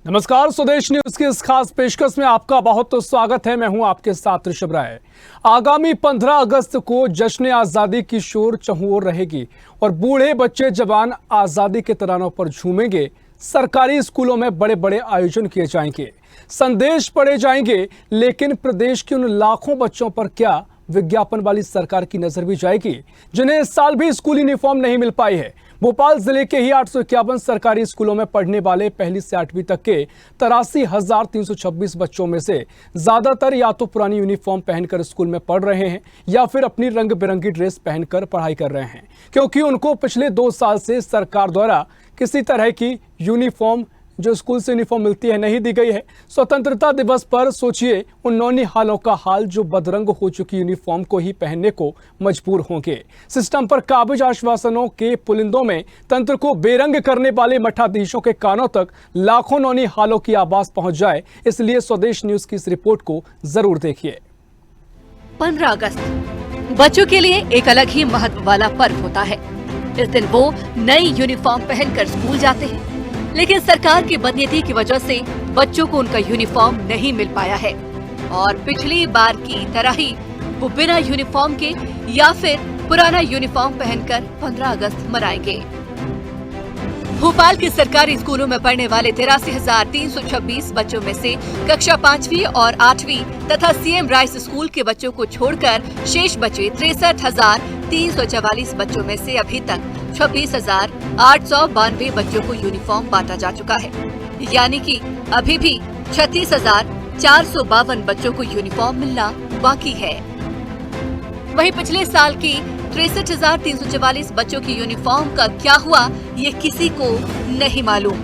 नमस्कार, स्वदेश न्यूज की इस खास पेशकश में आपका बहुत स्वागत है। मैं हूं आपके साथ ऋषभ राय। आगामी 15 अगस्त को जश्न आजादी की शोर चहुओर रहेगी और बूढ़े बच्चे जवान आजादी के तरानों पर झूमेंगे। सरकारी स्कूलों में बड़े बड़े आयोजन किए जाएंगे, संदेश पढ़े जाएंगे, लेकिन प्रदेश के उन लाखों बच्चों पर क्या विज्ञापन वाली सरकार की नजर भी जाएगी जिन्हें इस साल भी स्कूल यूनिफॉर्म नहीं मिल पाई है। भोपाल जिले के ही 851 सरकारी स्कूलों में पढ़ने वाले पहली से 8वीं तक के 83,326 बच्चों में से ज्यादातर या तो पुरानी यूनिफॉर्म पहनकर स्कूल में पढ़ रहे हैं या फिर अपनी रंग बिरंगी ड्रेस पहनकर पढ़ाई कर रहे हैं, क्योंकि उनको पिछले 2 साल से सरकार द्वारा किसी तरह की यूनिफॉर्म जो स्कूल से यूनिफॉर्म मिलती है नहीं दी गई है। स्वतंत्रता दिवस पर सोचिए उन नौनिहालों का हाल जो बदरंग हो चुकी यूनिफॉर्म को ही पहनने को मजबूर होंगे। सिस्टम पर काबिज आश्वासनों के पुलिंदों में तंत्र को बेरंग करने वाले मठाधीशों के कानों तक लाखों नौनिहालों की आवाज पहुंच जाए, इसलिए स्वदेश न्यूज की इस रिपोर्ट को जरूर देखिए। 15 अगस्त बच्चों के लिए एक अलग ही महत्व वाला पर्व होता है। इस दिन वो नई यूनिफॉर्म पहनकर स्कूल जाते हैं, लेकिन सरकार की बदनीति की वजह से बच्चों को उनका यूनिफॉर्म नहीं मिल पाया है और पिछली बार की तरह ही वो बिना यूनिफॉर्म के या फिर पुराना यूनिफॉर्म पहनकर 15 अगस्त मनाएंगे। भोपाल के सरकारी स्कूलों में पढ़ने वाले 83,326 बच्चों में से कक्षा 5वीं और 8वीं तथा सीएम राइस स्कूल के बच्चों को छोड़कर शेष बचे 63,344 बच्चों में से अभी तक 26,892 बच्चों को यूनिफॉर्म बांटा जा चुका है, यानी कि अभी भी 36,452 बच्चों को यूनिफॉर्म मिलना बाकी है। वहीं पिछले साल की 63,344 बच्चों की यूनिफॉर्म का क्या हुआ ये किसी को नहीं मालूम।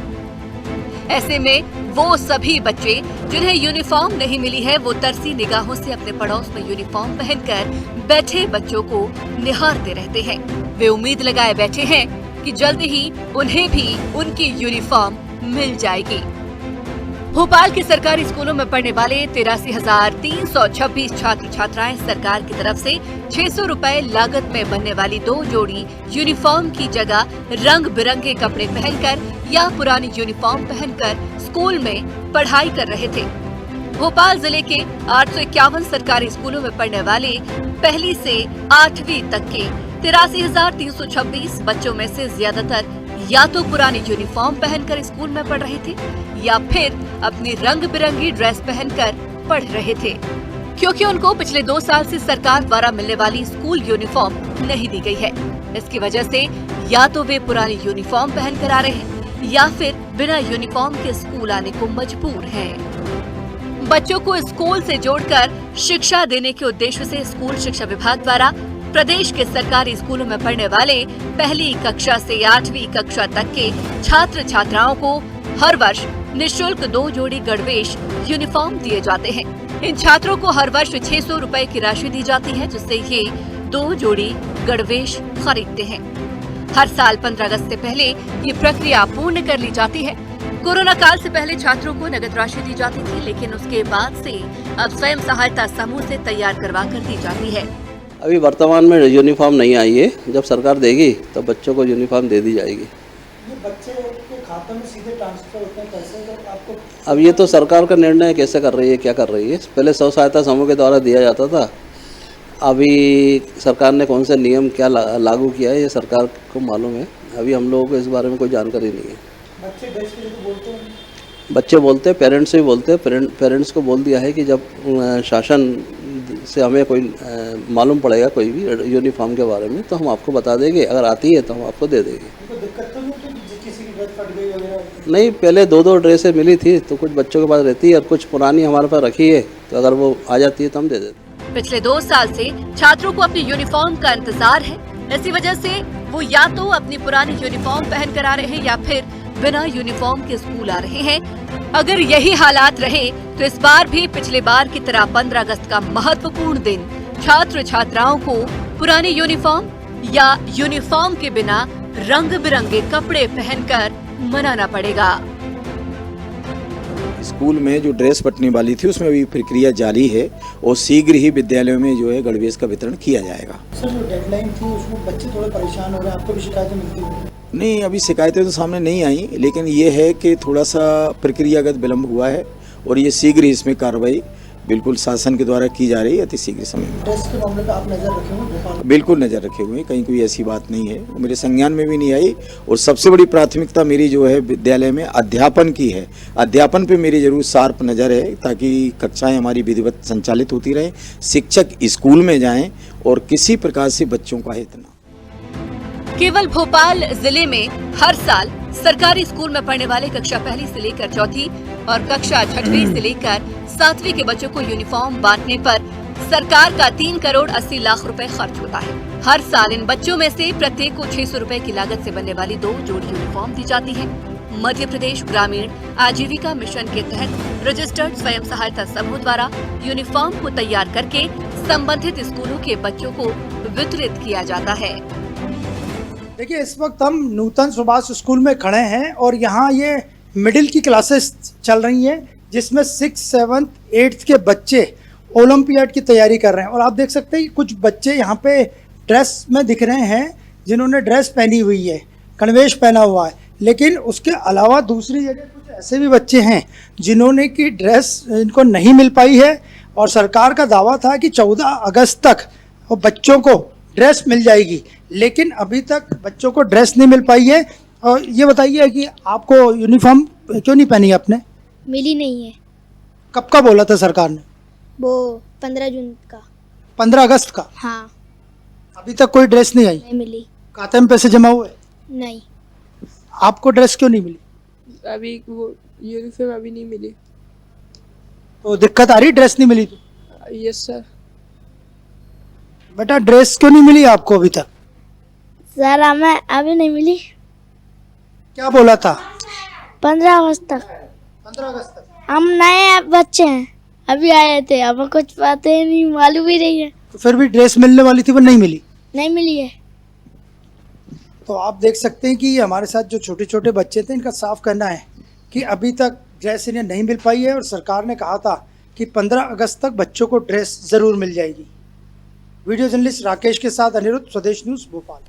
ऐसे में वो सभी बच्चे जिन्हें यूनिफॉर्म नहीं मिली है वो तरसी निगाहों से अपने पड़ोस में यूनिफॉर्म पहनकर बैठे बच्चों को निहारते रहते हैं। वे उम्मीद लगाए बैठे हैं कि जल्द ही उन्हें भी उनकी यूनिफॉर्म मिल जाएगी। भोपाल के सरकारी स्कूलों में पढ़ने वाले 83,326 छात्र छात्राएं सरकार की तरफ से 600 रुपए लागत में बनने वाली 2 जोड़ी यूनिफॉर्म की जगह रंग बिरंगे कपड़े पहनकर या पुरानी यूनिफॉर्म पहनकर स्कूल में पढ़ाई कर रहे थे। भोपाल जिले के 851 सरकारी स्कूलों में पढ़ने वाले पहली से 8वीं तक के 83,326 बच्चों में से ज्यादातर या तो पुरानी यूनिफॉर्म पहनकर स्कूल में पढ़ रहे थे या फिर अपनी रंग बिरंगी ड्रेस पहनकर पढ़ रहे थे, क्योंकि उनको पिछले 2 साल से सरकार द्वारा मिलने वाली स्कूल यूनिफॉर्म नहीं दी गई है। इसकी वजह से या तो वे पुरानी यूनिफॉर्म पहनकर आ रहे हैं या फिर बिना यूनिफॉर्म के स्कूल आने को मजबूर हैं। बच्चों को स्कूल से जोड़कर शिक्षा देने के उद्देश्य से स्कूल शिक्षा विभाग द्वारा प्रदेश के सरकारी स्कूलों में पढ़ने वाले पहली कक्षा से 8वीं कक्षा तक के छात्र छात्राओं को हर वर्ष निःशुल्क 2 जोड़ी गणवेश यूनिफॉर्म दिए जाते हैं। इन छात्रों को हर वर्ष 600 रुपए की राशि दी जाती है, जिससे ये 2 जोड़ी गणवेश खरीदते हैं। हर साल 15 अगस्त से पहले ये प्रक्रिया पूर्ण कर ली जाती है। कोरोना काल से पहले छात्रों को नगद राशि दी जाती थी, लेकिन उसके बाद से अब स्वयं सहायता समूह से तैयार करवा कर दी जाती है। अभी वर्तमान में यूनिफॉर्म नहीं आई है, जब सरकार देगी तो बच्चों को यूनिफॉर्म दे दी जाएगी। ये बच्चे के खाते में सीधे ट्रांसफर होते हैं पैसे तो आपको? अब ये तो सरकार का निर्णय है, कैसे कर रही है, क्या कर रही है। पहले स्व सहायता समूह के द्वारा दिया जाता था, अभी सरकार ने कौन से नियम क्या लागू किया है ये सरकार को मालूम है। अभी हम लोगों को इस बारे में कोई जानकारी नहीं है। बच्चे देश के लिए तो बोलते हैं, बच्चे बोलते हैं, पेरेंट्स भी बोलते हैं। पेरेंट्स को बोल दिया है कि जब शासन से हमें कोई मालूम पड़ेगा कोई भी यूनिफॉर्म के बारे में तो हम आपको बता देंगे, अगर आती है तो हम आपको दे देंगे। तो दिक्कत तो नहीं होती किसी की ड्रेस फट गई वगैरह? नहीं, पहले 2-2 ड्रेसें मिली थी तो कुछ बच्चों के पास रहती है और कुछ पुरानी हमारे पास रखी है, तो अगर वो आ जाती है तो हम दे देते। पिछले 2 साल से छात्रों को अपनी यूनिफॉर्म का इंतजार है। इसी वजह से वो या तो अपनी पुरानी यूनिफॉर्म पहन कर आ रहे हैं या फिर बिना यूनिफॉर्म के स्कूल आ रहे हैं। अगर यही हालात रहे तो इस बार भी पिछले बार की तरह 15 अगस्त का महत्वपूर्ण दिन छात्र छात्राओं को पुरानी यूनिफॉर्म या यूनिफॉर्म के बिना रंग बिरंगे कपड़े पहनकर मनाना पड़ेगा। स्कूल में जो ड्रेस बंटने वाली थी उसमें अभी प्रक्रिया जारी है और शीघ्र ही विद्यालयों में जो है गणवेश का वितरण किया जाएगा। सर, जो डेडलाइन थी उसमें बच्चे थोड़े परेशान हो रहे हैं, आपको भी शिकायतें मिलती हैं? नहीं, अभी शिकायतें तो सामने नहीं आई, लेकिन ये है कि थोड़ा सा प्रक्रियागत विलम्ब हुआ है और ये शीघ्र ही इसमें कार्रवाई बिल्कुल शासन के द्वारा की जा रही है अति शीघ्र समय में। ड्रेस के मामले पर आप नजर रखे हुए भोपाल में? बिल्कुल नज़र रखे हुए हैं, कहीं कोई ऐसी बात नहीं है, वो मेरे संज्ञान में भी नहीं आई। और सबसे बड़ी प्राथमिकता मेरी जो है विद्यालय में अध्यापन की है। अध्यापन पे मेरी जरूर शार्प नज़र है ताकि कक्षाएं हमारी विधिवत संचालित होती रहें, शिक्षक स्कूल में जाएं और किसी प्रकार से बच्चों का हित न। केवल भोपाल जिले में हर साल सरकारी स्कूल में पढ़ने वाले कक्षा पहली से लेकर चौथी और कक्षा छठवीं से लेकर 7वीं के बच्चों को यूनिफॉर्म बांटने पर सरकार का 3 करोड़ 80 लाख रुपए खर्च होता है। हर साल इन बच्चों में से प्रत्येक को 600 रुपए की लागत से बनने वाली 2 जोड़ी यूनिफॉर्म दी जाती है। मध्य प्रदेश ग्रामीण आजीविका मिशन के तहत रजिस्टर्ड स्वयं सहायता समूह द्वारा यूनिफॉर्म को तैयार करके संबंधित स्कूलों के बच्चों को वितरित किया जाता है। देखिए, इस वक्त हम नूतन सुभाष स्कूल में खड़े हैं और यहाँ ये मिडिल की क्लासेस चल रही हैं जिसमें 6th, 7th, 8th के बच्चे ओलंपियाड की तैयारी कर रहे हैं। और आप देख सकते हैं कि कुछ बच्चे यहाँ पे ड्रेस में दिख रहे हैं जिन्होंने ड्रेस पहनी हुई है, गणवेश पहना हुआ है, लेकिन उसके अलावा दूसरी जगह कुछ ऐसे भी बच्चे हैं जिन्होंने की ड्रेस इनको नहीं मिल पाई है। और सरकार का दावा था कि 14 अगस्त तक वो बच्चों को ड्रेस मिल जाएगी, लेकिन अभी तक बच्चों को ड्रेस नहीं मिल पाई है। और ये बताइए कि आपको यूनिफॉर्म क्यों नहीं पहनी आपने? मिली नहीं है। कब का बोला था सरकार ने? वो 15 जून का। 15 अगस्त का? हाँ। अभी तक कोई ड्रेस नहीं आई? नहीं मिली। खाते में पैसे जमा हुए? नहीं। आपको ड्रेस क्यों नहीं मिली? अभी वो यूनिफॉर्म अभी नहीं मिली। तो दिक्कत आ रही, ड्रेस नहीं मिली तो? Yes sir. बेटा, ड्रेस क्यों नहीं मिली आपको अभी तक? सर हमें अभी नहीं मिली। क्या बोला था? 15 अगस्त तक। 15 अगस्त तक? हम नए बच्चे हैं, अभी आए थे, हमें कुछ पता ही नहीं, मालूम ही नहीं है। तो फिर भी ड्रेस मिलने वाली थी, वो नहीं मिली? नहीं मिली है। तो आप देख सकते हैं कि हमारे साथ जो छोटे छोटे बच्चे थे, इनका साफ कहना है कि अभी तक ड्रेस इन्हें नहीं मिल पाई है और सरकार ने कहा था कि 15 अगस्त तक बच्चों को ड्रेस ज़रूर मिल जाएगी। वीडियो जर्नलिस्ट राकेश के साथ अनिरुद्ध, स्वदेश न्यूज़, भोपाल।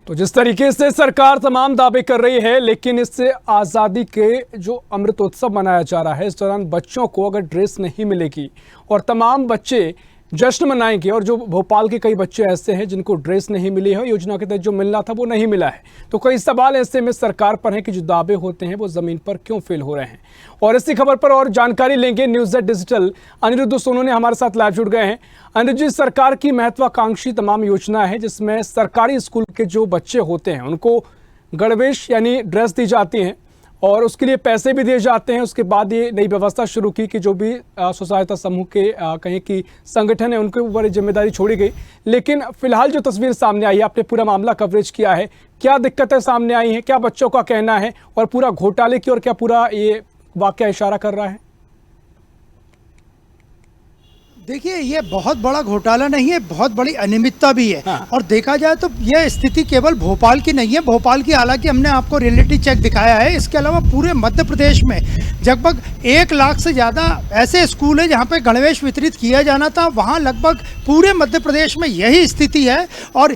तो जिस तरीके से सरकार तमाम दावे कर रही है, लेकिन इससे आज़ादी के जो अमृतोत्सव मनाया जा रहा है, इस दौरान बच्चों को अगर ड्रेस नहीं मिलेगी और तमाम बच्चे जश्न मनाएंगे, और जो भोपाल के कई बच्चे ऐसे हैं जिनको ड्रेस नहीं मिली है, योजना के तहत जो मिलना था वो नहीं मिला है, तो कई सवाल ऐसे में सरकार पर हैं कि जो दावे होते हैं वो ज़मीन पर क्यों फेल हो रहे हैं। और इसी खबर पर और जानकारी लेंगे न्यूज़ डिजिटल अनिरुद्ध सोनू हमारे साथ लाइव जुड़ गए हैं। अनिरुद्ध जी, सरकार की महत्वाकांक्षी तमाम योजना है जिसमें सरकारी स्कूल के जो बच्चे होते हैं उनको गणवेश यानी ड्रेस दी जाती हैं और उसके लिए पैसे भी दिए जाते हैं। उसके बाद ये नई व्यवस्था शुरू की कि जो भी स्व सहायता समूह के कहीं की संगठन है उनके ऊपर जिम्मेदारी छोड़ी गई। लेकिन फिलहाल जो तस्वीर सामने आई है, आपने पूरा मामला कवरेज किया है, क्या दिक्कतें सामने आई हैं, क्या बच्चों का कहना है और पूरा घोटाले की और क्या पूरा ये वाकया इशारा कर रहा है? देखिए, ये बहुत बड़ा घोटाला नहीं है, बहुत बड़ी अनियमितता भी है। हाँ। और देखा जाए तो यह स्थिति केवल भोपाल की नहीं है। भोपाल की हालांकि हमने आपको रियलिटी चेक दिखाया है, इसके अलावा पूरे मध्य प्रदेश में लगभग 1 लाख से ज़्यादा ऐसे स्कूल है जहाँ पे गणवेश वितरित किया जाना था। वहाँ लगभग पूरे मध्य प्रदेश में यही स्थिति है और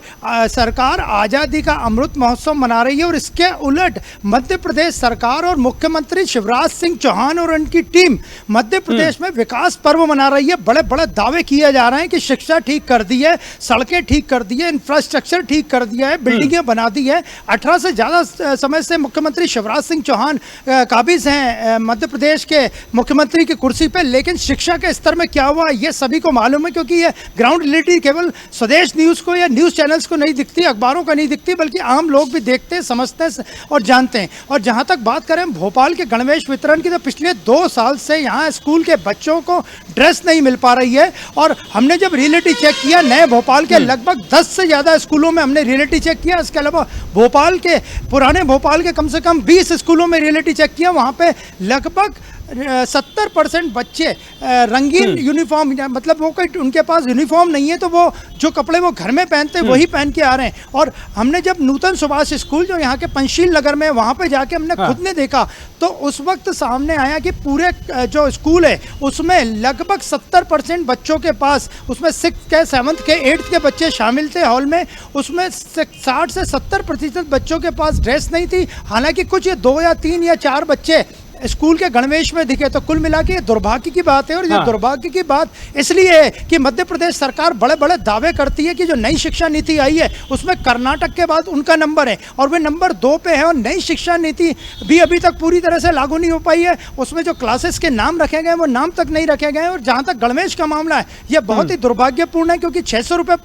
सरकार आज़ादी का अमृत महोत्सव मना रही है। और इसके उलट मध्य प्रदेश सरकार और मुख्यमंत्री शिवराज सिंह चौहान और उनकी टीम मध्य प्रदेश में विकास पर्व मना रही है। बड़े बड़े दावे किए जा रहे हैं कि शिक्षा ठीक कर दी है, सड़कें ठीक कर दी है, इंफ्रास्ट्रक्चर ठीक कर दिया है, बिल्डिंगें बना दी है। 18 से ज़्यादा समय से मुख्यमंत्री शिवराज सिंह चौहान काबिज हैं मध्य प्रदेश के मुख्यमंत्री की कुर्सी पे, लेकिन शिक्षा के स्तर में क्या हुआ ये सभी को मालूम है, क्योंकि ये ग्राउंड रियलिटी केवल स्वदेश न्यूज़ को या न्यूज़ चैनल्स को नहीं दिखती, अखबारों का नहीं दिखती, बल्कि आम लोग भी देखते हैं, समझते हैं और जानते हैं। और जहाँ तक बात करें भोपाल के गणवेश वितरण की, तो पिछले 2 साल से यहाँ स्कूल के बच्चों को ड्रेस नहीं मिल पा रही है। और हमने जब रियलिटी चेक किया, नए भोपाल के लगभग 10 से ज़्यादा स्कूलों में हमने रियलिटी चेक किया। इसके अलावा भोपाल के पुराने भोपाल के कम से कम 20 स्कूलों में रियलिटी चेक किया। वहाँ पे लगभग 70% बच्चे रंगीन यूनिफॉर्म, मतलब वो कोई उनके पास यूनिफॉर्म नहीं है तो वो जो कपड़े वो घर में पहनते हैं वही पहन के आ रहे हैं। और हमने जब नूतन सुभाष स्कूल जो यहाँ के पंचशील नगर में, वहाँ पे जाके हमने खुद ने देखा तो उस वक्त सामने आया कि पूरे जो स्कूल है उसमें लगभग 70% बच्चों के पास, उसमें 6th के 7th के 8th के बच्चे शामिल थे हॉल में, उसमें 60 से 70% बच्चों के पास ड्रेस नहीं थी। हालांकि कुछ 2 या 3 या 4 बच्चे स्कूल के गणवेश में दिखे। तो कुल मिला के ये दुर्भाग्य की बात है। और ये दुर्भाग्य की बात इसलिए है कि मध्य प्रदेश सरकार बड़े बड़े दावे करती है कि जो नई शिक्षा नीति आई है उसमें कर्नाटक के बाद उनका नंबर है और वे नंबर 2 पे है। और नई शिक्षा नीति भी अभी तक पूरी तरह से लागू नहीं हो पाई है। उसमें जो क्लासेस के नाम रखे गए वो नाम तक नहीं रखे गए। और जहाँ तक गणवेश का मामला है ये बहुत ही दुर्भाग्यपूर्ण है, क्योंकि 600 रुपये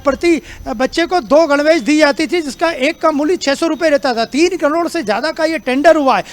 प्रति बच्चे को 2 गणवेश दी जाती थी, जिसका एक का मूल्य 600 रुपये रहता था। 3 करोड़ से ज़्यादा का ये टेंडर हुआ है।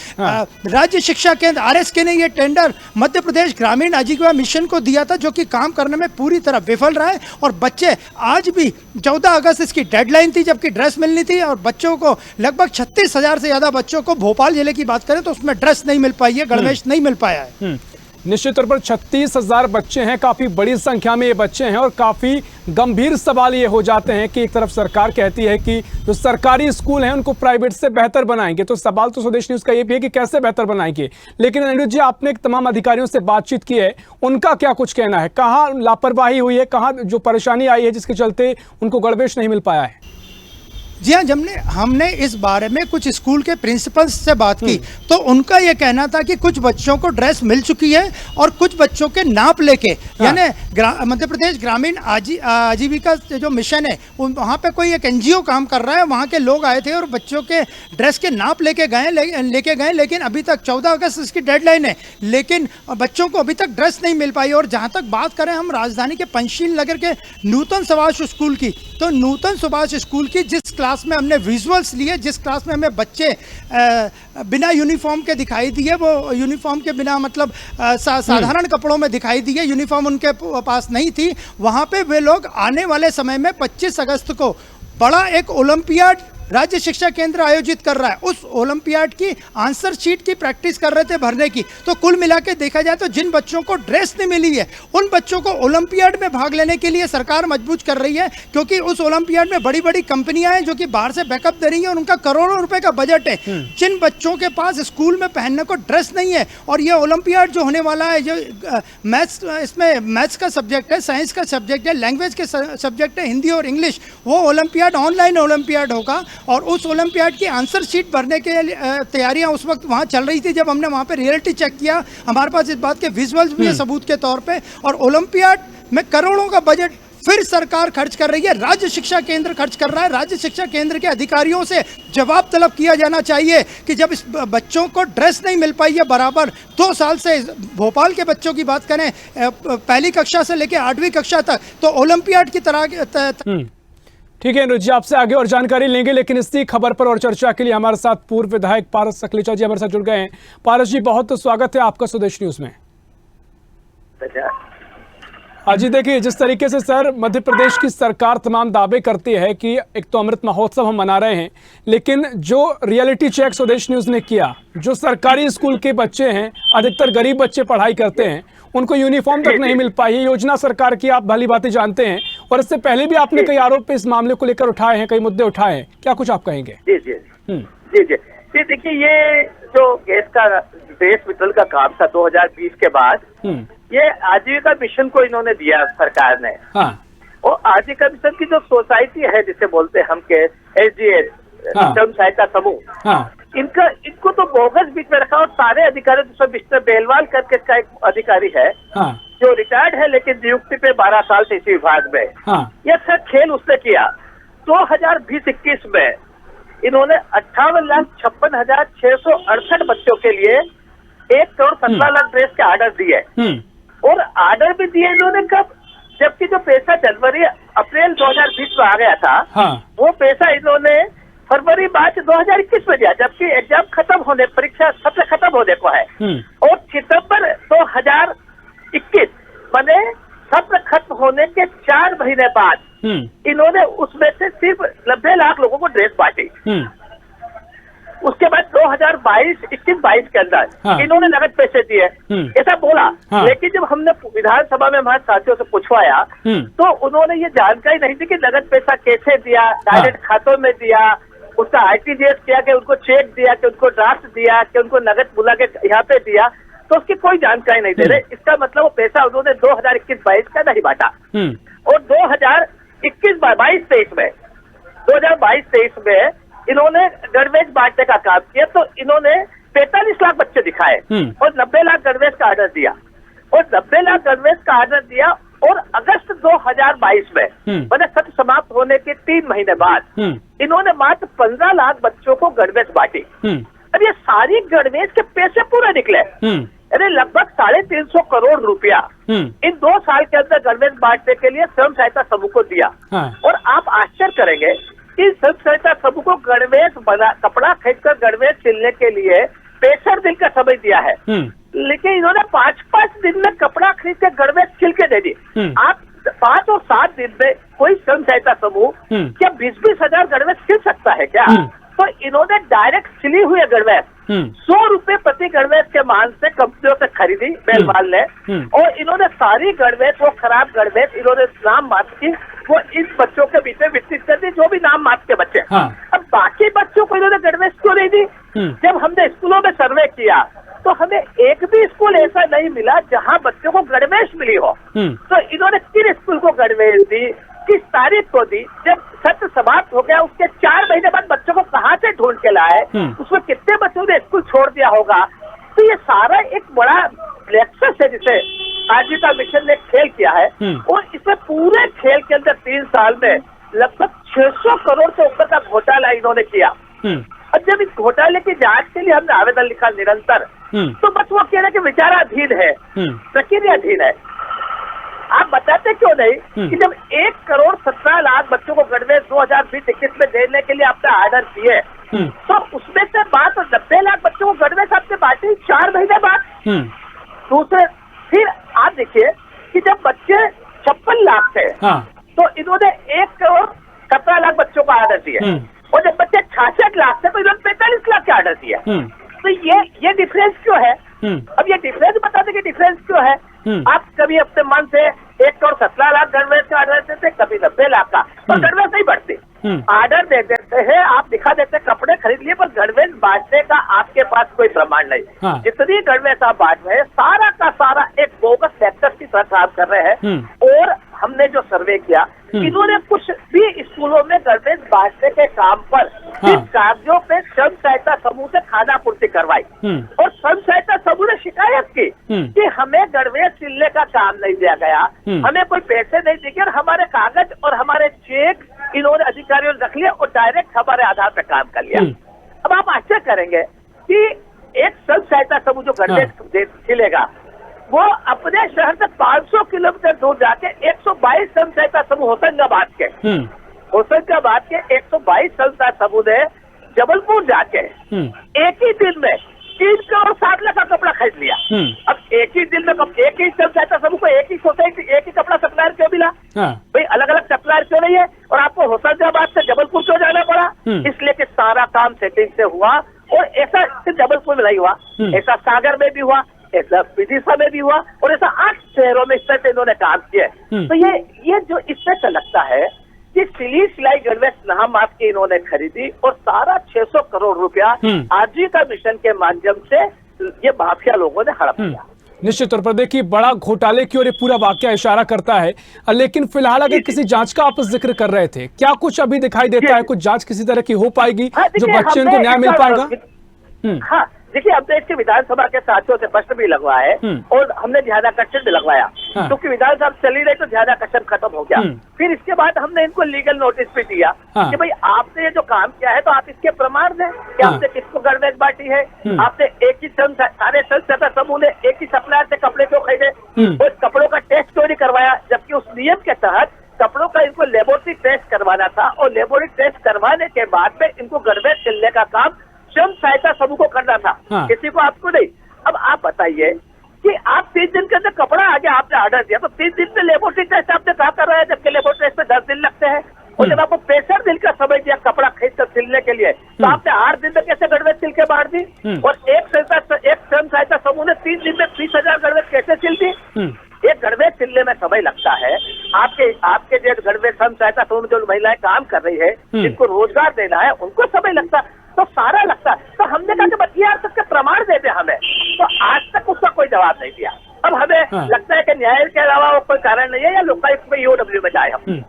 राज्य शिक्षा केंद्र RSK ने यह टेंडर मध्य प्रदेश ग्रामीण आजीविका मिशन को दिया था, जो कि काम करने में पूरी तरह विफल रहा है। और बच्चे आज भी 14 अगस्त इसकी डेडलाइन थी जबकि ड्रेस मिलनी थी, और बच्चों को लगभग 36,000 से ज्यादा बच्चों को, भोपाल जिले की बात करें तो उसमें ड्रेस नहीं मिल पाई है, गणवेश नहीं मिल पाया है। निश्चित तौर पर 36,000 बच्चे हैं, काफी बड़ी संख्या में ये बच्चे हैं और काफी गंभीर सवाल ये हो जाते हैं कि एक तरफ सरकार कहती है कि जो सरकारी स्कूल हैं उनको प्राइवेट से बेहतर बनाएंगे। तो सवाल तो स्वदेश न्यूज का ये भी है कि कैसे बेहतर बनाएंगे। लेकिन अनिरुद्ध जी, आपने तमाम अधिकारियों से बातचीत की है, उनका क्या कुछ कहना है? कहाँ लापरवाही हुई है, कहाँ जो परेशानी आई है जिसके चलते उनको गणवेश नहीं मिल पाया है? जी हाँ, जब हमने इस बारे में कुछ स्कूल के प्रिंसिपल्स से बात की तो उनका यह कहना था कि कुछ बच्चों को ड्रेस मिल चुकी है और कुछ बच्चों के नाप लेके, यानी मध्य प्रदेश ग्रामीण आजीविका जो मिशन है वहाँ पे कोई एक NGO काम कर रहा है, वहाँ के लोग आए थे और बच्चों के ड्रेस के नाप लेके गए, लेकिन अभी तक 14 अगस्त इसकी डेडलाइन है, लेकिन बच्चों को अभी तक ड्रेस नहीं मिल पाई। और जहाँ तक बात करें हम राजधानी के पंचशील नगर के नूतन सुभाष स्कूल की, तो नूतन सुभाष स्कूल की जिस क्लास में हमने विजुअल्स लिए, जिस क्लास में हमें बच्चे बिना यूनिफॉर्म के दिखाई दिए, वो यूनिफॉर्म के बिना मतलब साधारण कपड़ों में दिखाई दिए, यूनिफॉर्म उनके पास नहीं थी, वहाँ पे वे लोग आने वाले समय में 25 अगस्त को बड़ा एक ओलंपियाड राज्य शिक्षा केंद्र आयोजित कर रहा है। उस ओलंपियाड की आंसर शीट की प्रैक्टिस कर रहे थे भरने की। तो कुल मिला के देखा जाए तो जिन बच्चों को ड्रेस नहीं मिली है उन बच्चों को ओलंपियाड में भाग लेने के लिए सरकार मजबूर कर रही है, क्योंकि उस ओलंपियाड में बड़ी बड़ी कंपनियां हैं जो कि बाहर से बैकअप दे रही हैं और उनका करोड़ों रुपए का बजट है। जिन बच्चों के पास स्कूल में पहनने को ड्रेस नहीं है, और ये ओलंपियाड जो होने वाला है, जो मैथ्स, इसमें मैथ्स का सब्जेक्ट है, साइंस का सब्जेक्ट है, लैंग्वेज के सब्जेक्ट है हिंदी और इंग्लिश, वो ओलंपियाड ऑनलाइन ओलंपियाड होगा। और उस ओलंपियाड की आंसर शीट भरने के तैयारियां उस वक्त वहां चल रही थी। जब हमने वहां पे रियलिटी चेक किया, हमारे पास इस बात के विजुअल्स भी है सबूत के तौर पे। और ओलंपियाड में करोड़ों का बजट फिर सरकार खर्च कर रही है, राज्य शिक्षा केंद्र खर्च कर रहा है। राज्य शिक्षा केंद्र के अधिकारियों से जवाब तलब किया जाना चाहिए कि जब इस बच्चों को ड्रेस नहीं मिल पाई है बराबर 2 साल से, भोपाल के बच्चों की बात करें पहली कक्षा से लेकर 8वीं कक्षा तक, तो ओलंपियाड की तरह ठीक है अनुज जी, आपसे आगे और जानकारी लेंगे, लेकिन इसी खबर पर और चर्चा के लिए हमारे साथ पूर्व विधायक पारस सकलेचा जी हमारे साथ जुड़ गए हैं। पारस जी, बहुत स्वागत है आपका स्वदेश न्यूज में। जी देखिए, जिस तरीके से सर मध्य प्रदेश की सरकार तमाम दावे करती है कि एक तो अमृत महोत्सव हम मना रहे हैं, लेकिन जो रियलिटी चेक स्वदेश न्यूज ने किया, जो सरकारी स्कूल के बच्चे हैं, अधिकतर गरीब बच्चे पढ़ाई करते हैं, उनको यूनिफॉर्म तक नहीं मिल पाई। ये योजना सरकार की आप भली भांति जानते हैं, और इससे पहले भी आपने कई आरोप इस मामले को लेकर उठाए हैं, कई मुद्दे उठाए हैं, क्या कुछ आप कहेंगे? जी जी जी जी जी देखिए, ये जो गैस का बेस वितरण का काम था 2020 के बाद, ये आजीविका मिशन को इन्होंने दिया सरकार ने। और आजीविका मिशन की जो सोसाइटी है जिसे बोलते हैं हम के SGS स्वयं सहायता समूह, इनको तो बोगस बीच में रखा। और सारे अधिकारी, जैसे मिस्टर बेलवाल करके का एक अधिकारी है जो रिटायर्ड है लेकिन नियुक्ति पे 12 साल से इसी विभाग में, यह सब खेल उसने किया। 2020-21 में इन्होंने 58,56,668 बच्चों के लिए 1,17,00,000 ड्रेस के ऑर्डर दिए। और ऑर्डर भी दिए इन्होंने कब? जबकि जो पैसा अप्रैल 2020 में आ गया था, वो पैसा इन्होंने फरवरी मार्च 2021 में दिया, जबकि एग्जाम खत्म होने, परीक्षा सत्र खत्म होने को है। और सितंबर 2021 माने सत्र खत्म होने के 4 महीने बाद इन्होंने उसमें से सिर्फ 90 लाख लोगों को ड्रेस बांटी। उसके बाद 2022 के अंदर हाँ। इन्होंने नगद पैसे दिए, ऐसा बोला। हाँ। लेकिन जब हमने विधानसभा में हमारे साथियों से पूछवाया तो उन्होंने ये जानकारी नहीं दी कि नगद पैसा कैसे दिया, डायरेक्ट खातों में दिया, उसका आरटीजीएस किया कि उनको चेक दिया कि उनको ड्राफ्ट दिया कि उनको नगद बुला के यहाँ पे दिया, तो उसकी कोई जानकारी नहीं दे रहे। इसका मतलब वो पैसा उन्होंने 2021-22 का नहीं बांटा और 2021-22-23 में 2022-23 में इन्होंने गणवेश बांटने का काम किया। तो इन्होंने 45 लाख बच्चे दिखाए और 90 लाख गणवेश का ऑर्डर दिया और 90 लाख गणवेश का ऑर्डर दिया और अगस्त 2022 में मैंने सत्र समाप्त होने के 3 महीने बाद इन्होंने मात्र 15 लाख बच्चों को गणवेश बांटी। अब ये सारी गणवेश के पैसे पूरे निकले, अरे लगभग 350 करोड़ रुपया इन 2 साल के अंदर गणवेश बांटने के लिए स्वयं सहायता समूह को दिया। और आप आश्चर्य करेंगे कि स्वयं सहायता समूह को गणवेश बना कपड़ा खरीदकर गणवेश सिलने के लिए 65 दिन का समय दिया है, लेकिन इन्होंने 5-5 दिन में कपड़ा खरीद के गणवेश सिल के दे दी। आप 5 और 7 दिन में कोई स्वयं सहायता समूह क्या 20-20 हजार गणवेश सिल सकता है क्या? तो इन्होंने डायरेक्ट सिली हुई गणवेश 100 रुपए प्रति गणवेश के मान से कंपनियों से खरीदी बेलमाल ने और इन्होंने सारी गणवेश, वो खराब गणवेश इन्होंने नाम मात्र की वो इन बच्चों के बीच में वितरित कर दी, जो भी नाम मात्र के बच्चे। अब बाकी बच्चों को इन्होंने गणवेश क्यों नहीं दी? जब हमने स्कूलों में सर्वे किया तो हमें एक भी स्कूल ऐसा नहीं मिला जहां बच्चों को गणवेश मिली हो। तो इन्होंने किन स्कूल को गणवेश दी, किस तारीख को दी, जब सत्र समाप्त हो गया उसके 4 महीने बाद बच्चों को कहाँ से ढूंढ के लाए, उसमें कितने बच्चों ने स्कूल छोड़ दिया होगा। तो ये सारा एक बड़ा लेक्चर है जिसे आजीविका मिशन ने खेल किया है और इसमें पूरे खेल के अंदर 3 साल में लगभग 600 करोड़ से ऊपर का घोटाला इन्होंने किया। और जब इस घोटाले की जांच के लिए हमने आवेदन लिखा निरंतर, तो बस वो कह रहे कि विचाराधीन है, प्रक्रियाधीन है। आप बताते क्यों नहीं कि जब 1,17,00,000 बच्चों को गणवेश 2020-21 में देने के लिए आपने ऑर्डर दिए तो उसमें से बात 90 लाख बच्चों को गणवेश आपने बांटी 4 महीने बाद। दूसरे फिर आप देखिए कि जब बच्चे 56 लाख थे तो इन्होंने 1,17,00,000 बच्चों को ऑर्डर दिए और जब बच्चे 66 लाख थे तो इन्होंने 45 लाख के ऑर्डर दिए। तो ये डिफरेंस क्यों है? अब ये डिफरेंस बता दें कि डिफरेंस क्यों है। आप कभी अपने मन से 1,17,00,000 गणवेश का ऑर्डर देते, कभी 90 लाख का, और गणवेश नहीं बढ़ती। ऑर्डर दे देते हैं, आप दिखा देते कपड़े खरीद लिए, पर गणवेश बांटने का आपके पास कोई प्रमाण नहीं। जितनी गणवेश आप बांट रहे हैं सारा का सारा एक बोगस सेक्टर की तरह काम कर रहे हैं। और हमने जो सर्वे किया इन्होंने कुछ भी स्कूलों में गणवेश बांटने के काम पर सिर्फ कागजों पे स्वयं सहायता समूह से खानापूर्ति करवाई और स्वयं सहायता समूह ने शिकायत की कि हमें गणवेश सिलने का काम नहीं दिया गया, हमें कोई पैसे नहीं दिए और हमारे कागज और हमारे चेक इन्होंने अधिकारियों ने रख लिया और डायरेक्ट हमारे आधार पर काम कर लिया। अब आप आश्चर्य करेंगे कि एक स्वयं सहायता समूह जो गणवेश सिलेगा वो अपने शहर से 500 किलोमीटर दूर जाके 122 स्वयं सहायता समूह होशंगाबाद के 122 स्वयं सहायता समूह ने जबलपुर जाके एक ही दिन में 3,60,00,000 का कपड़ा खरीद लिया। अब एक ही दिन में एक ही स्वयं सहायता समूह को एक ही सोसाइटी एक ही कपड़ा सप्लायर क्यों मिला? भाई अलग अलग सप्लायर क्यों नहीं है? और आपको होशंगाबाद से जबलपुर क्यों जाना पड़ा? इसलिए कि सारा काम सेटिंग से हुआ और ऐसा सिर्फ जबलपुर में नहीं हुआ, ऐसा सागर में भी हुआ, ऐसा विदिशा में भी हुआ और ऐसा 8 शहरों में इस तरह से इन्होंने काम किया। तो ये जो इससे से लगता है कि सिली सिलाई गणवेश नाम माप के इन्होंने खरीदी और सारा 600 करोड़ रुपया आजीविका मिशन के माध्यम से ये माफिया लोगों ने हड़प लिया। निश्चित तौर पर देखिए बड़ा घोटाले की ओर ये पूरा वाकया इशारा करता है। लेकिन फिलहाल अगर किसी जांच का आप जिक्र कर रहे थे, क्या कुछ अभी दिखाई देता है, कुछ जांच किसी तरह की हो पाएगी जो बच्चे को न्याय मिल पाएगा? हाँ देखिए, हमने इसके विधानसभा के साथियों से प्रश्न भी लगवाए और हमने ध्यानाकर्षण भी लगवाया क्योंकि विधानसभा चली रही तो ध्यानाकर्षण खत्म हो गया। फिर इसके बाद हमने इनको लीगल नोटिस भी दिया कि भाई आपने ये जो काम किया है तो आप इसके प्रमाण दें कि आपने किसको गणवेश बांटी है, आपने एक ही सारे सहायता समूह ने एक ही सप्लायर से कपड़े क्यों खरीदे और कपड़ों का टेस्ट क्यों नहीं करवाया, जबकि उस नियम के तहत कपड़ों का इनको लेबोरेटरी टेस्ट करवाना था और लेबोरेटरी टेस्ट करवाने के बाद में इनको गणवेश सिलने का काम स्वयं सहायता समूह को करना था, किसी को आपको नहीं। अब आप बताइए कि आप 3 दिन के अंदर कपड़ा आगे आपने ऑर्डर दिया तो 3 दिन में लेबोरेटरी टेस्ट आपने कहा कर रहा है, जबकि लेबोरेटरी टेस्ट में 10 दिन लगते हैं और जब आपको 65 दिन का समय दिया कपड़ा खरीद कर सिलने के लिए तो आपने 8 दिन में कैसे गणवेश और एक स्वयं सहायता समूह ने 3 दिन में 30,000 गणवेश कैसे सिल दी? एक गणवेश सिलने में समय लगता है। आपके जो गणवेश स्वयं सहायता समूह में जो महिलाएं काम कर रही है, जिनको रोजगार देना है, उनको समय लगता है, तो सारा लगता है। तो हमने कहा कि बच्चे यार सबके प्रमाण देते हमें, तो आज तक उसका कोई जवाब नहीं दिया। अब हमें लगता है कि न्याय के अलावा वो कोई कारण नहीं है, या लोकायुक्त में ईओडब्ल्यू में जाए हम।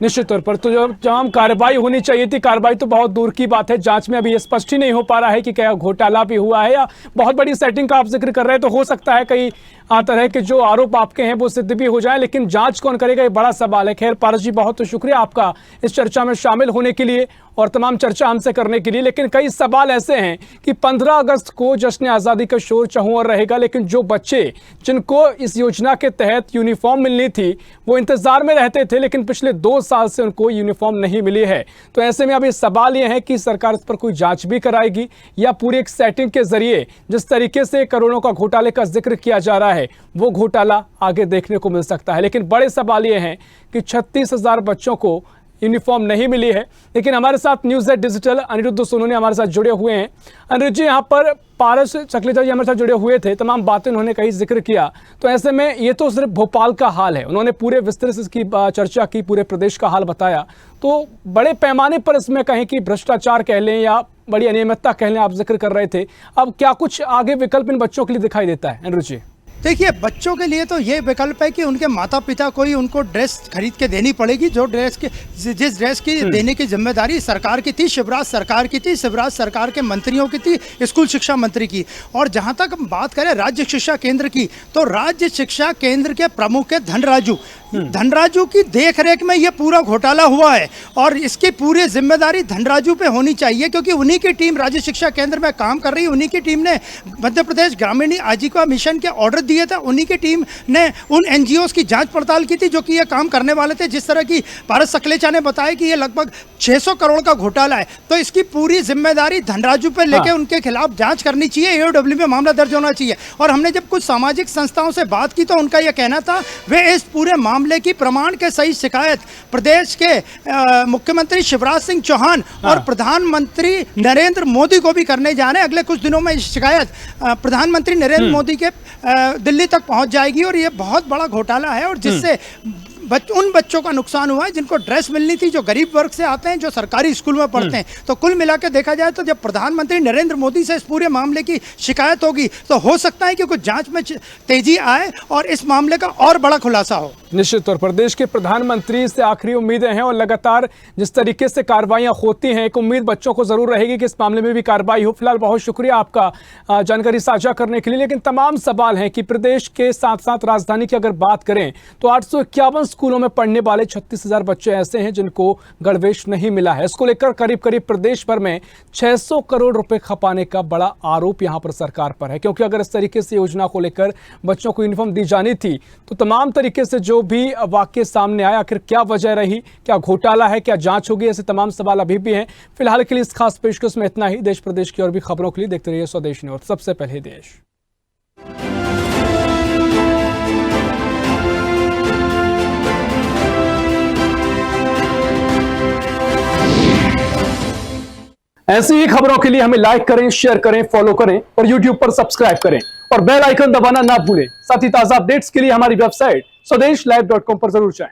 निश्चित तौर पर तो जो तमाम कार्रवाई होनी चाहिए थी, कार्रवाई तो बहुत दूर की बात है। जांच में अभी ये स्पष्ट ही नहीं हो पा रहा है कि क्या घोटाला भी हुआ है या बहुत बड़ी सेटिंग का आप जिक्र कर रहे हैं, तो हो सकता है कई तरह के जो आरोप आपके हैं वो सिद्ध भी हो जाए, लेकिन जांच कौन करेगा ये बड़ा सवाल है। खैर पारस जी, बहुत शुक्रिया आपका इस चर्चा में शामिल होने के लिए और तमाम चर्चा हमसे करने के लिए। लेकिन कई सवाल ऐसे हैं कि 15 अगस्त को जश्न आज़ादी का शोर चहुं और रहेगा, लेकिन जो बच्चे जिनको इस योजना के तहत यूनिफॉर्म मिलनी थी वो इंतजार में रहते थे, लेकिन पिछले 2 साल से उनको यूनिफॉर्म नहीं मिली है। तो ऐसे में अब ये सवाल ये है कि सरकार इस पर कोई जांच भी कराएगी या पूरी एक सेटिंग के जरिए जिस तरीके से करोड़ों का घोटाले का जिक्र किया जा रहा है वो घोटाला आगे देखने को मिल सकता है। लेकिन बड़े सवाल ये हैं कि 36,000 बच्चों को यूनिफॉर्म नहीं मिली है। लेकिन हमारे साथ news at digital Aniruddh Sonu ने हमारे साथ जुड़े हुए हैं। अनिरुद्ध जी, यहाँ पर पारस चकलेचा जी हमारे साथ जुड़े हुए थे, तमाम बातें उन्होंने कहीं जिक्र किया, तो ऐसे में ये तो सिर्फ भोपाल का हाल है, उन्होंने पूरे विस्तृत से इसकी चर्चा की, पूरे प्रदेश का हाल बताया। तो बड़े पैमाने पर इसमें कहें कि भ्रष्टाचार कह लें या बड़ी अनियमितता कह लें, आप जिक्र कर रहे थे, अब क्या कुछ आगे विकल्प इन बच्चों के लिए दिखाई देता है अनिरुद्ध जी? देखिए, बच्चों के लिए तो ये विकल्प है कि उनके माता पिता को ही उनको ड्रेस खरीद के देनी पड़ेगी, जो जिस ड्रेस की देने की जिम्मेदारी सरकार की थी, शिवराज सरकार की थी, शिवराज सरकार के मंत्रियों की थी, स्कूल शिक्षा मंत्री की। और जहां तक हम बात करें राज्य शिक्षा केंद्र की, तो राज्य शिक्षा केंद्र के प्रमुख है धनराजू की देखरेख में ये पूरा घोटाला हुआ है और इसकी पूरी जिम्मेदारी धनराजू पे होनी चाहिए, क्योंकि उन्हीं की टीम राज्य शिक्षा केंद्र में काम कर रही है। उन्हीं की टीम ने मध्य प्रदेश ग्रामीण आजीविका मिशन के ऑर्डर दिए थे, उन्हीं की टीम ने उन एनजीओज की जांच पड़ताल की थी जो कि ये काम करने वाले थे। जिस तरह की पारस सकलेचा ने बताया कि ये लगभग 600 करोड़ का घोटाला है, तो इसकी पूरी जिम्मेदारी धनराजू पे लेके उनके खिलाफ जांच करनी चाहिए, ईओडब्ल्यू में मामला दर्ज होना चाहिए। और हमने जब कुछ सामाजिक संस्थाओं से बात की तो उनका यह कहना था वे इस पूरे मामले की प्रमाण के सही शिकायत प्रदेश के मुख्यमंत्री शिवराज सिंह चौहान और प्रधानमंत्री नरेंद्र मोदी को भी करने जा रहे हैं। अगले कुछ दिनों में शिकायत प्रधानमंत्री नरेंद्र मोदी के दिल्ली तक पहुंच जाएगी और ये बहुत बड़ा घोटाला है और जिससे उन बच्चों का नुकसान हुआ है जिनको ड्रेस मिलनी थी, जो गरीब वर्ग से आते हैं, जो सरकारी स्कूल में पढ़ते हैं। तो कुल मिलाकर देखा जाए तो जब प्रधानमंत्री नरेंद्र मोदी से इस पूरे मामले की शिकायत होगी तो हो सकता है कि कुछ जांच में तेजी आए और इस मामले का और बड़ा खुलासा हो। निश्चित तौर पर देश के प्रधानमंत्री से आखिरी उम्मीदें हैं और लगातार जिस तरीके से कार्रवाइयां होती हैं, एक उम्मीद बच्चों को जरूर रहेगी कि इस मामले में भी कार्रवाई हो। फिलहाल बहुत शुक्रिया आपका जानकारी साझा करने के लिए। लेकिन तमाम सवाल हैं कि प्रदेश के साथ साथ राजधानी की अगर बात करें तो 851 स्कूलों में पढ़ने वाले 36,000 बच्चे ऐसे हैं जिनको गणवेश नहीं मिला है। इसको लेकर करीब करीब प्रदेश भर में 600 करोड़ रुपए खपाने का बड़ा आरोप यहां पर सरकार पर है, क्योंकि अगर इस तरीके से योजना को लेकर बच्चों को यूनिफॉर्म दी जानी थी तो तमाम तरीके से जो भी वाक्य सामने आया, आखिर क्या वजह रही, क्या घोटाला है, क्या जांच होगी, ऐसे तमाम सवाल अभी भी हैं। फिलहाल के लिए इस खास पेशकश में इतना ही। देश प्रदेश की और भी खबरों के लिए देखते रहिए स्वदेश न्यूज़, सबसे पहले देश। ऐसी ही खबरों के लिए हमें लाइक करें, शेयर करें, फॉलो करें और YouTube पर सब्सक्राइब करें और बेल आइकन दबाना ना भूलें। साथ ही ताजा अपडेट्स के लिए हमारी वेबसाइट स्वदेशलाइव.com पर जरूर जाएं।